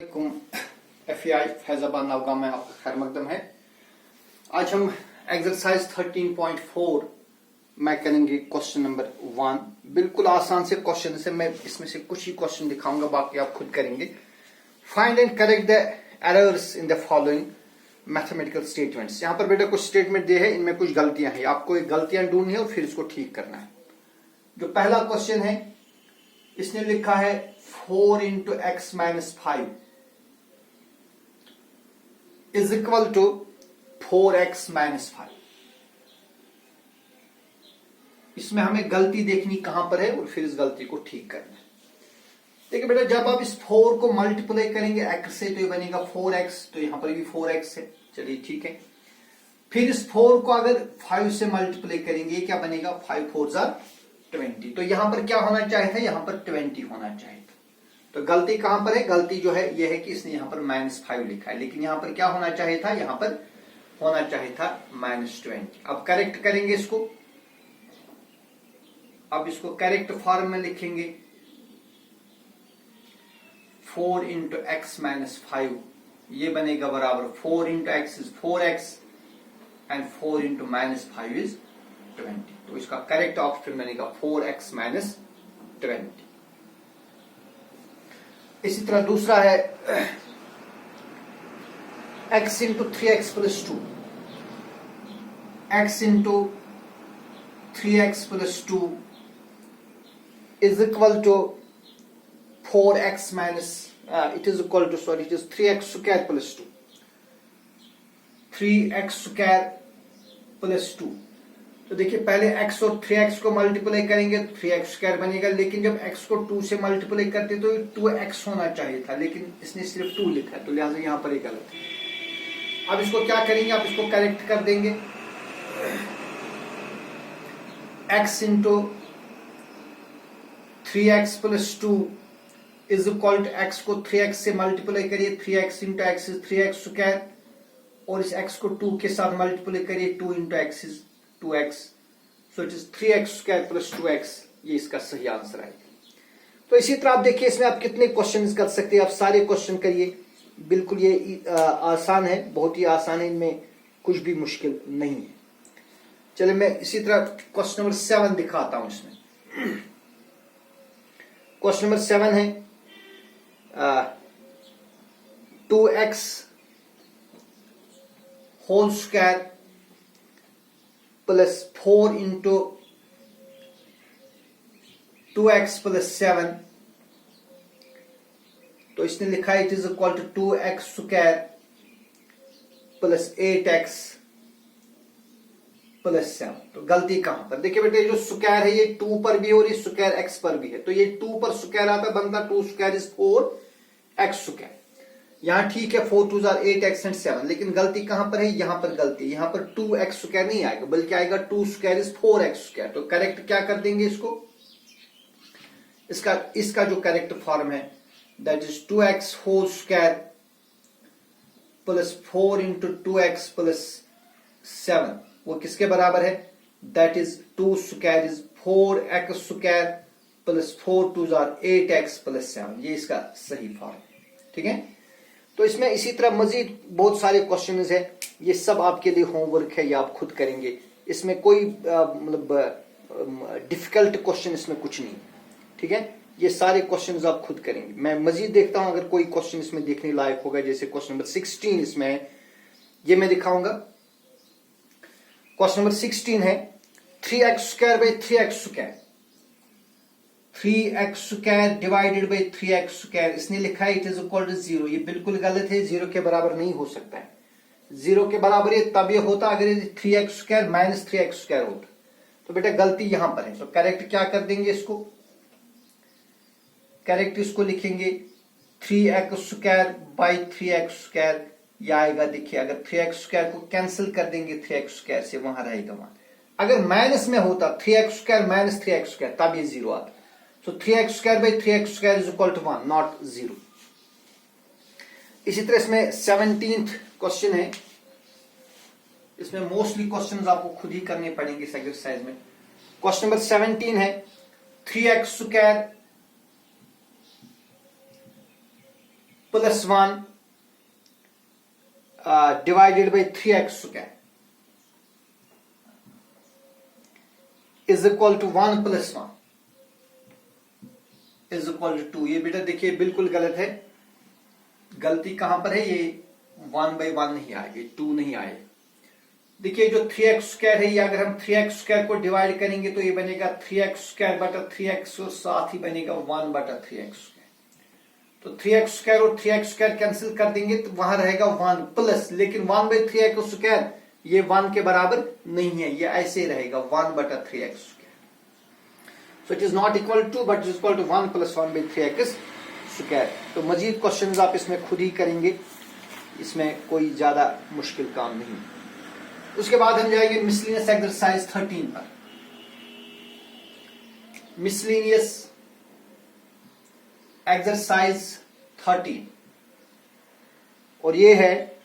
FEI Faizabad Navgaon में आपका खैर मकदम है। आज हम एक्सरसाइज 13.4 में करेंगे क्वेश्चन नंबर 1। बिल्कुल आसान से क्वेश्चन से मैं इसमें से कुछ ही क्वेश्चन दिखाऊंगा, बाकी आप खुद करेंगे। Find and correct the errors in the following mathematical statements. यहाँ पर बेटा कुछ स्टेटमेंट दिए हैं, इनमें कुछ गलतियां हैं, आपको एक गलतियां ढूंढनी है और फिर इसको ठीक करना है। जो पहला क्वेश्चन है, इसने लिखा है 4 × x - 5 is equal to 4x - 5। इसमें हमें गलती देखनी कहां पर है और फिर इस गलती को ठीक करना है। देखिए बेटा, जब आप इस 4 को मल्टीप्लाई करेंगे x से तो ये बनेगा 4x, तो यहां पर भी 4x है। चलिए ठीक है। फिर इस 4 को अगर 5 से मल्टीप्लाई करेंगे, क्या बनेगा? 5 4 = 20। तो यहां पर क्या होना चाहिए था? यहां पर 20 होना चाहिए। तो गलती कहां पर है? गलती जो है यह है कि इसने यहां पर -5 लिखा है, लेकिन यहां पर क्या होना चाहिए था? यहां पर होना चाहिए था -20। अब करेक्ट करेंगे इसको। अब इसको करेक्ट फॉर्म में लिखेंगे। 4 × x - 5 ये बनेगा बराबर 4 × x is 4x and 4 × -5 is 20। तो इसका करेक्ट ऑप्शन बनेगा 4x - 20। इसी तरह दूसरा है x × 3x + 2। x × 3x + 2 is equal to 4x minus it is 3x square plus 2। 3x square plus 2। तो देखिए, पहले x और 3x को मल्टीप्लाई करेंगे तो 3x स्क्वायर बनेगा, लेकिन जब x को 2 से मल्टीप्लाई करते तो 2x होना चाहिए था, लेकिन इसने सिर्फ 2 लिखा है, तो लिहाजा यहां पर एक गलत है। अब इसको क्या करेंगे? आप इसको करेक्ट कर देंगे। x × 3x + 2 is equal to x को 3x से मल्टीप्लाई करिए, 3x × x is 3x square, और इस x को 2 के साथ मल्टीप्लाई करिए, 2 × x is 2x, so it is 3x square plus 2x। ये इसका सही आंसर है। तो इसी तरह आप देखिए, इसमें आप कितने क्वेश्चन कर सकते हैं। आप सारे क्वेश्चन करिए, बिल्कुल ये आसान है, बहुत ही आसान है, इनमें कुछ भी मुश्किल नहीं है। चलिए मैं इसी तरह क्वेश्चन नंबर 7 दिखाता हूं। इसमें क्वेश्चन नंबर 7 है 2x whole square plus 4 × 2x + 7। तो इसने लिखा है it is equal to 2x square plus 8x + 7। तो गलती कहां पर? देखिए बेटे, जो स्क्वायर है ये 2 पर भी है और ये स्क्वायर x पर भी है, तो ये 2 पर स्क्वायर आता बनता 2 स्क्वायर इज 4x स्क्वायर। यहां ठीक है, 4 2 = 8x एंड 7, लेकिन गलती कहां पर है? यहां पर गलती, यहां पर 2x स्क्वायर नहीं आएगा, बल्कि आएगा 2 स्क्वायर इज 4x स्क्वायर। तो करेक्ट क्या कर देंगे इसको? इसका जो करेक्ट फॉर्म है that is 2x whole square plus 4 × 2x + 7। वो किसके बराबर है? That is 2 square is 4x square plus 4 2 = 8x + 7। ये इसका सही फॉर्म है। ठीक है। तो इसमें इसी तरह मजीद बहुत सारे क्वेश्चन है, ये सब आपके लिए होमवर्क है, ये आप खुद करेंगे। इसमें कोई मतलब डिफिकल्ट क्वेश्चन इसमें कुछ नहीं। ठीक है, ये सारे क्वेश्चंस आप खुद करेंगे। मैं मजीद देखता हूं अगर कोई क्वेश्चन इसमें देखने लायक होगा, जैसे क्वेश्चन नंबर 16 इसमें है, ये मैं दिखाऊंगा। क्वेश्चन नंबर 16 है 3x square / 3x square। 3x square divided by 3x square, इसने लिखा है इट इज इक्वल टू 0। ये बिल्कुल गलत है, 0 के बराबर नहीं हो सकता है। 0 के बराबर ये तब ये होता अगर 3x square - 3x square होता। तो बेटा गलती यहां पर है, तो करेक्ट क्या कर देंगे इसको? करेक्ट इसको लिखेंगे 3x square / 3x square। ये आएगा, देखिए अगर 3x square को कैंसिल कर देंगे 3x square से, वहां रहेगा वहां। अगर माइनस में होता 3x square - 3x square, तब ये 0 आता। So 3x square / 3x square is equal to 1, not 0। इसी तरह इसमें 17th क्वेश्चन है। इसमें मोस्टली क्वेश्चंस आपको खुद ही करने पड़ेंगे इस एक्सरसाइज में। क्वेश्चन नंबर 17 है 3x square plus 1 divided by 3x square is equal to 1 plus 1 is equal to 2। ये बेटा देखिए बिल्कुल गलत है। गलती कहां पर है? ये 1/1 नहीं आएगी, 2 नहीं आएगी। देखिए जो 3x स्क्वायर है, ये अगर हम 3x स्क्वायर को डिवाइड करेंगे तो ये बनेगा 3x स्क्वायर बटा 3x और साथ ही बनेगा 1 बटा 3x स्क्वायर। तो 3x स्क्वायर और 3x स्क्वायर कैंसिल कर देंगे तो वहां रहेगा 1 प्लस, लेकिन 1/3x स्क्वायर ये 1 के बराबर नहीं है, ये ऐसे रहेगा 1 बटा 3x square. So it is not equal to but is equal to 1 plus 1/3x square. तो मजीद क्वेश्चंस आप इसमें खुद ही करेंगे, इसमें कोई ज्यादा मुश्किल काम नहीं। उसके बाद हम जाएंगे मिसलिनियस एक्सरसाइज 13 पर। मिसलिनियस एक्सरसाइज 13 और ये है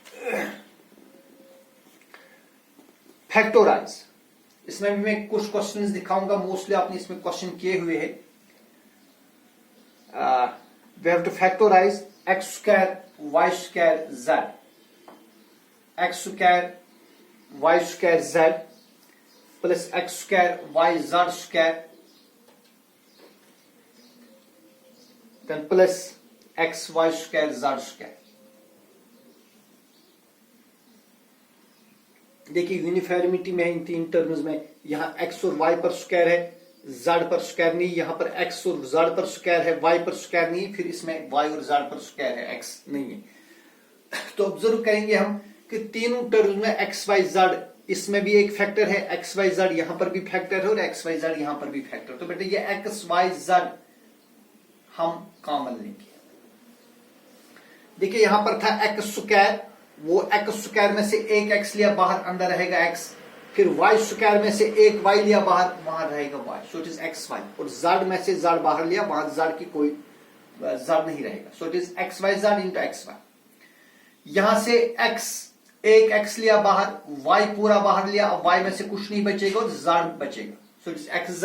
फैक्टोराइज। इसमें भी मैं कुछ क्वेश्चंस दिखाऊंगा, मोस्टली आपने इसमें क्वेश्चन किए हुए हैं। We have to factorise x square y square z, x square y square z plus x square y z square then plus x y square z square. देखिए यूनिफॉर्मिटी में इन तीन टर्म्स में, यहां x और y पर square है, z पर स्क्वायर नहीं, यहां पर x और z पर स्क्वायर है, y पर स्क्वायर नहीं, फिर इसमें y और z पर स्क्वायर है, x नहीं है। तो ऑब्जर्व करेंगे हम कि तीनों टर्म्स में x y z, इसमें भी एक फैक्टर है, x y z यहां पर भी फैक्टर है और x y z यहां पर भी फैक्टर। तो बेटा ये x y z हम कॉमन लेंगे। देखिए यहां पर था x स्क्वायर, वो x स्क्वायर में से एक x लिया बाहर, अंदर रहेगा x, फिर y स्क्वायर में से एक y लिया बाहर, वहां रहेगा y, so it is xy। और z में से z बाहर लिया, वहां z की कोई z नहीं रहेगा, सो it is xyz into xy। यहां से x, एक x लिया बाहर, y पूरा बाहर लिया, अब y में से कुछ नहीं बचेगा और z बचेगा, सो इट इज xz।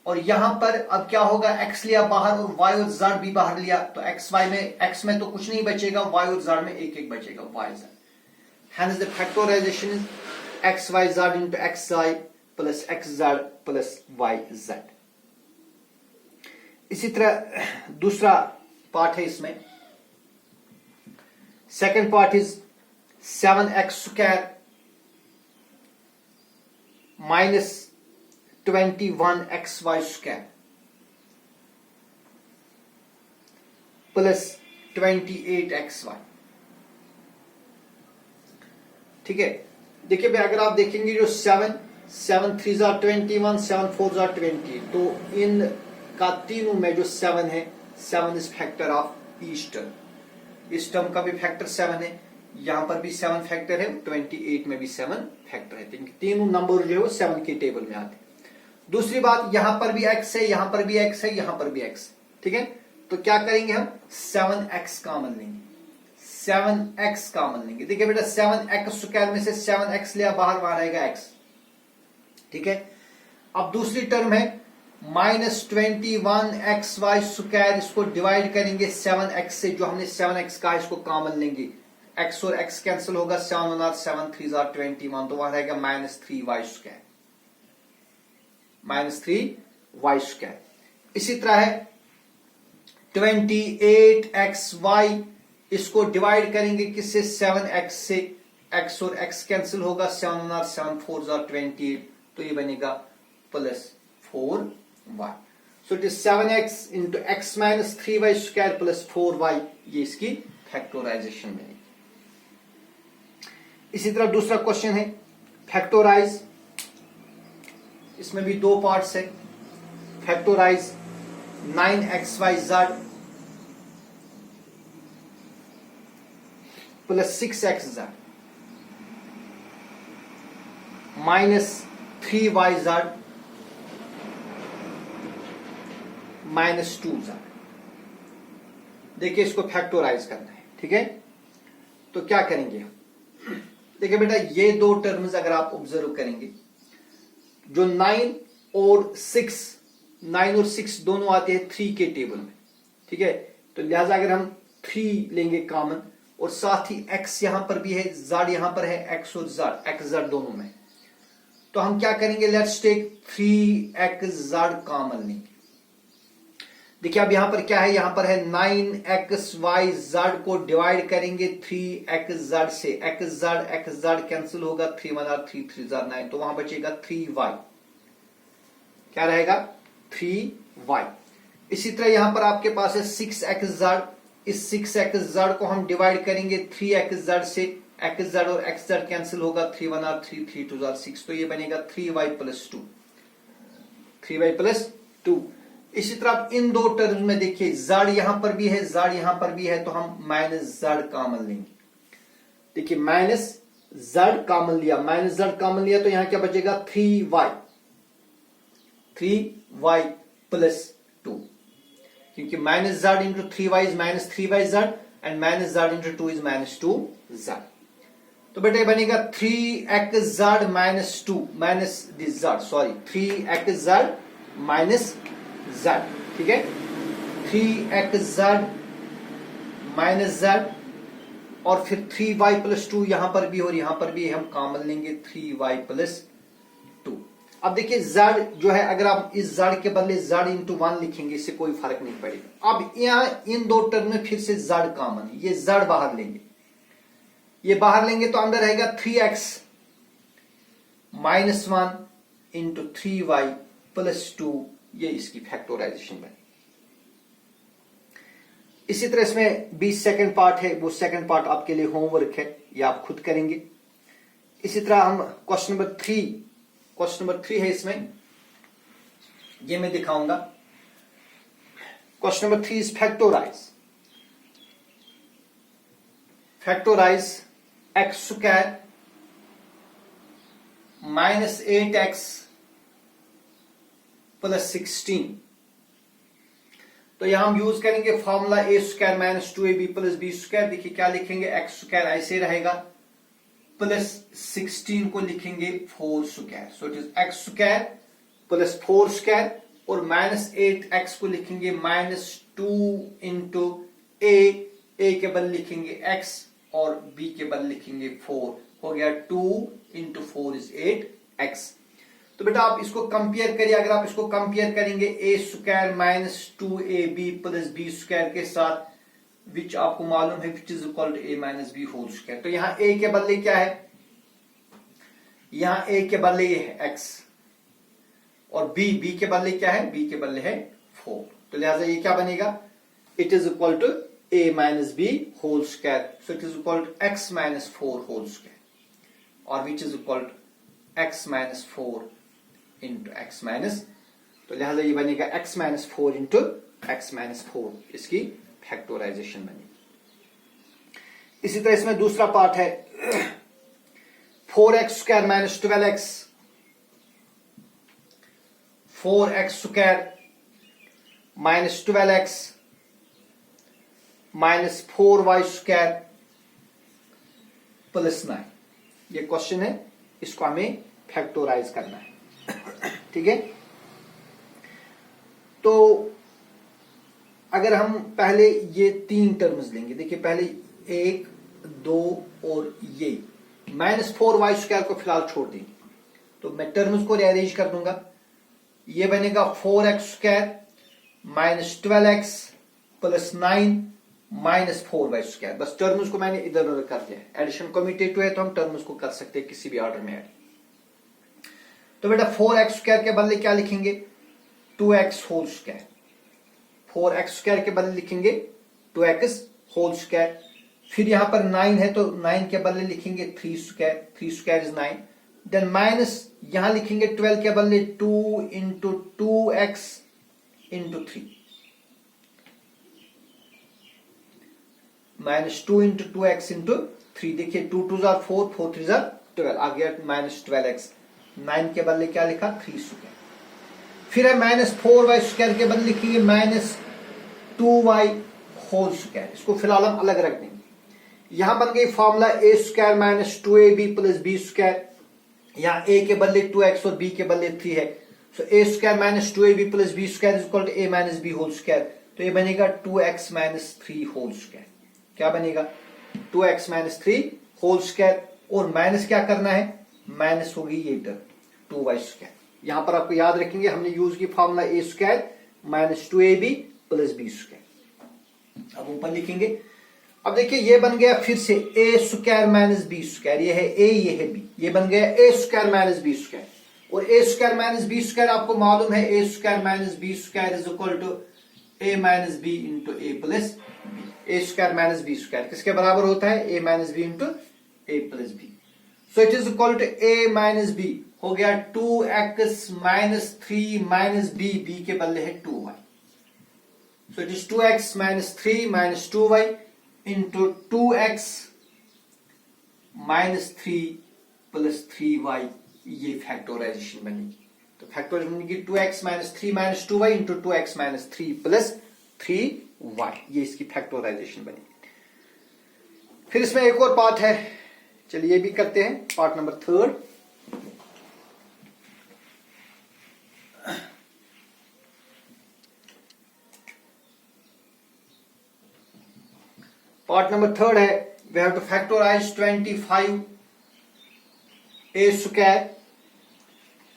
और यहां पर अब क्या होगा, x लिया बाहर और y और z भी बाहर लिया, तो xy में, x में तो कुछ नहीं बचेगा, y और z में एक एक बचेगा, yz। Hence the factorization is xyz into xy plus xz plus yz। इसी तरह दूसरा पार्ट है इसमें, second part is 7x square minus 21xy square plus 28xy। ठीक है, देखिए भाई अगर आप देखेंगे जो 7 3 are 21, 7 4 are 20, तो इन का तीनों में जो 7 है, 7 is factor of each term. इस टर्म का भी फैक्टर 7 है, यहां पर भी 7 फैक्टर है, 28 में भी 7 फैक्टर है। तीनों नंबर जो है वो 7 के टेबल में आते हैं। दूसरी बात, यहां पर भी x है, यहां पर भी x है, यहां पर भी x। ठीक है, तो क्या करेंगे हम 7x कॉमन लेंगे, 7x कॉमन लेंगे। देखिए बेटा 7x स्क्वायर में से 7x लिया बाहर, वहां रहेगा x। ठीक है, अब दूसरी टर्म है माइनस 21xy स्क्वायर, इसको डिवाइड करेंगे 7x से, जो हमने 7x कहा इसको कॉमन लेंगे, x और x कैंसिल होगा, 7 और 7 3 are 21, तो वहां रहेगा minus 3y square, minus 3y square. इसी तरह है 28xy, इसको डिवाइड करेंगे किससे, 7x से, x और x कैंसिल होगा, 7 और 7 4 are 28, तो ये बनेगा plus 4y। So it is 7x into x minus 3y square plus 4y, ये इसकी फैक्टोराइजेशन बनेगी। इसी तरह दूसरा क्वेश्चन है फैक्टोराइज, इसमें भी दो पार्ट्स है। Factorise 9xyz plus 6xz minus 3yz minus 2z। देखिए इसको फैक्टोराइज करना है। ठीक है, तो क्या करेंगे हम, देखिए बेटा ये दो टर्म्स अगर आप ऑब्जर्व करेंगे, जो 9 और 6 दोनों आते हैं 3 के टेबल में। ठीक है, तो लिहाजा अगर हम 3 लेंगे कॉमन, और साथ ही x यहां पर भी है, z यहां पर है, x और z दोनों में। तो हम क्या करेंगे, लेट्स टेक 3xz कॉमन लेंगे। देखिए अब यहां पर क्या है, यहां पर है 9xyz को डिवाइड करेंगे 3xz से, xz कैंसिल होगा, 3 1 और 3 3 9, तो वहां बचेगा 3y, क्या रहेगा 3y। इसी तरह यहां पर आपके पास है 6xz, इस 6xz को हम डिवाइड करेंगे 3xz से, xz और xz कैंसिल होगा, 3 1 और 3 3 2 6, तो ये बनेगा 3y प्लस 2, 3y प्लस 2। इसी तरह आप इन दो टर्म्स में देखिए, z यहां पर भी है, z यहां पर भी है, तो हम माइनस z कॉमन लेंगे। देखिए माइनस z कॉमन लिया, माइनस z कॉमन लिया, तो यहां क्या बचेगा 3y प्लस 2, क्योंकि minus z into 3y is minus 3yz and minus z into 2 is minus 2z। तो बेटा बनेगा 3xz minus 2 minus this z, sorry 3xz minus z, ठीक है, 3xz माइनस z, और फिर 3y प्लस 2 यहां पर भी और यहां पर भी हम कॉमन लेंगे 3y प्लस 2। अब देखिए z जो है, अगर आप इस z के बदले z इंटू 1 लिखेंगे, इससे कोई फर्क नहीं पड़ेगा। अब यहां इन दो टर्म में फिर से z कॉमन है, ये z बाहर लेंगे, ये बाहर लेंगे तो अंदर रहेगा 3x minus 1 into 3y plus 2, ये इसकी फैक्टराइजेशन बनी। इसी तरह इसमें 20 सेकंड पार्ट है, वो सेकंड पार्ट आपके लिए होमवर्क है, ये आप खुद करेंगे। इसी तरह हम क्वेश्चन नंबर 3 है, इसमें ये मैं दिखाऊंगा। Question number 3 is factorise x square minus 8x plus 16। तो यहां हम यूज करेंगे फॉर्मूला ए square minus 2ab plus B square. देखिए क्या लिखेंगे, एक्स स्क्वायर ऐसे रहेगा, प्लस 16 को लिखेंगे 4 square, so it is x square plus 4 square, और माइनस 8x को लिखेंगे माइनस 2 इंटू ए के बदले लिखेंगे x और b के बदले लिखेंगे 4, हो गया 2 इंटू 4 इज 8x। तो बेटा आप इसको कंपेयर करिए, अगर आप इसको कंपेयर करेंगे A square minus 2ab plus B square के साथ, विच आपको मालूम है which is equal to A minus B whole square. तो यहां ए के बदले क्या है, यहां ए के बदले ये है x, और b के बदले क्या है, b के बदले है 4। तो लिहाजा ये क्या बनेगा, it is equal to a minus B whole square, so it is equal to x minus 4 whole square, और which is equal to x minus 4 into x minus, तो लिहाजा ये बनेगा x minus 4 into x minus 4, इसकी factorisation बनेगी। इसी तरह इसमें दूसरा पार्ट है 4x square minus 12x, 4x square minus 12x minus 4y square plus 9। ये क्वेश्चन है, इसको हमें फैक्टराइज करना है, ठीक है। तो अगर हम पहले ये 3 टर्म्स लेंगे, देखिए पहले 1 2 और ये माइनस 4y स्क्वायर को फिलहाल छोड़ देंगे, तो मैं टर्म्स को रीअरेंज कर दूंगा। ये बनेगा 4x square minus 12x plus 9 minus 4y square. बस टर्म्स को मैंने इधर उधर कर दिया है, एडिशन कम्यूटेटिव है तो हम टर्म्स को कर सकते हैं किसी भी ऑर्डर में ऐड। तो बेटा 4x स्क्वायर के बदले क्या लिखेंगे, 2x whole square, 4x square के बदले लिखेंगे 2x होल स्क्वायर। फिर यहां पर 9 है तो 9 के बदले लिखेंगे 3 square, 3 square is 9। Then minus यहां लिखेंगे 12 के बदले 2 into 2x into 3, minus 2 into 2x into 3। देखिए 2 2 जार 4, 4 3 जार 12, आ गया माइनस 12x। 9 के बदले क्या लिखा, 3 स्क्वायर। फिर है माइनस 4y स्क्वायर के बदले लिखिए माइनस 2y होल स्क्वायर, इसको फिलहाल हम अलग रख देंगे। यहां बन गई फॉर्मूला ए square minus 2ab plus B square, यहां a के बदले 2x और b के बदले 3 है, so A square minus 2ab plus B square is equal to a minus B whole square. तो ये बनेगा 2x माइनस 3 होल स्क्वायर। क्या बनेगा 2x माइनस 3 होल स्क्वायर, और माइनस क्या करना है, माइनस होगी ये टर्म 2y स्क्वायर। यहां पर आपको याद रखेंगे हमने यूज की फॉर्मूला ए square minus 2ab plus B square. अब ऊपर लिखेंगे, अब देखिए ये बन गया फिर से A square minus B square, ये है ए ये है बी, ये बन गया A square minus B square, और A square minus B square आपको मालूम है A square minus B square is equal to A minus B into A plus B. A square minus B square किसके बराबर होता है, A minus B into A plus B. So it is equal to A minus B हो गया 2x minus 3 minus B, B के बदले है 2y। So it is 2x minus 3 minus 2y into 2x minus 3 plus 3y, ये factorisation बनेगी। तो factorisation बनेगी 2x minus 3 minus 2y into 2x minus 3 plus 3y, ये इसकी फैक्टोराइजेशन बनेगी। फिर इसमें एक और पार्ट है, चलिए ये भी करते हैं, पार्ट नंबर 3। पार्ट नंबर 3 है, we have to factorize 25 a square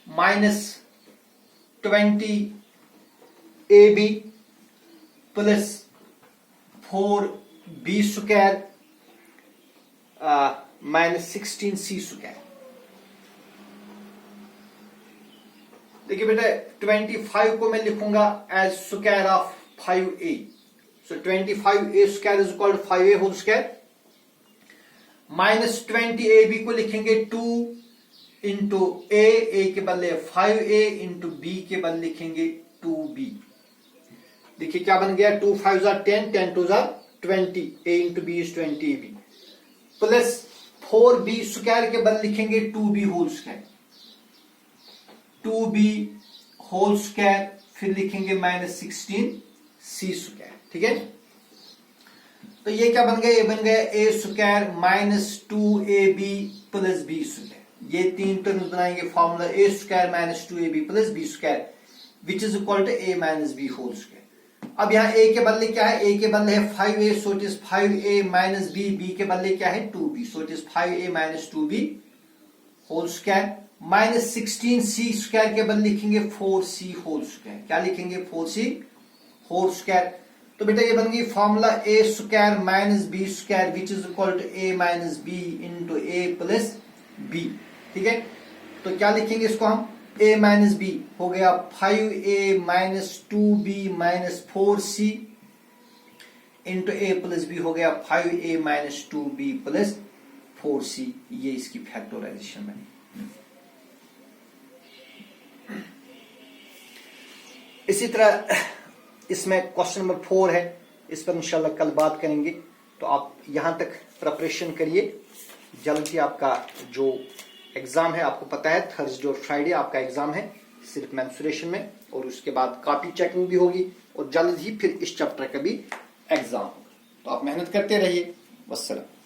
minus 20 ab plus 4b square minus 16c square। देखिए बेटा 25 को मैं लिखूंगा as square of 5a, so 25a square is equal to 5a whole square minus 20ab को लिखेंगे 2 into a के बदले 5a into b के बदले लिखेंगे 2b। देखिए क्या बन गया 2 5 10 10 2 20, a into b is 20ab plus 4b square के बदले लिखेंगे 2b whole square, 2b whole square फिर लिखेंगे माइनस 16c स्क्वायर। ठीक है, तो ये क्या बन गया, ये बन गया A square minus 2ab plus B square. ये तीन टर्म्स बनाएंगे formula A square minus 2ab plus B square which is equal to A minus B whole square. अब यहाँ a के बदले क्या है, a के बदले है 5a, so it is 5a minus b, b के बदले क्या है 2b, so it is 5a minus 2b whole square minus 16c square के बदले लिखेंगे 4c होल स्क्वायर। क्या लिखेंगे 4c होल स्क्वायर। तो बेटा ये बन गई formula A square minus B square which is equal to A minus B into A plus b. ठीक है, तो क्या लिखेंगे इसको हम, a माइनस बी हो गया 5a minus 2b minus 4c into a plus b हो गया 5a minus 2b plus 4c, ये इसकी फैक्टोराइजेशन बनी। इसी तरह इसमें क्वेश्चन नंबर 4 है, इस पर इंशाल्लाह कल बात करेंगे। तो आप यहां तक प्रिपरेशन करिए, जल्द ही आपका जो एग्जाम है आपको पता है थर्सडे और फ्राइडे आपका एग्जाम है सिर्फ मेंसुरेशन में, और उसके बाद कॉपी चेकिंग भी होगी और जल्द ही फिर इस चैप्टर का भी एग्जाम होगा। तो आप मेहनत करते रहिए। वस्सलाम।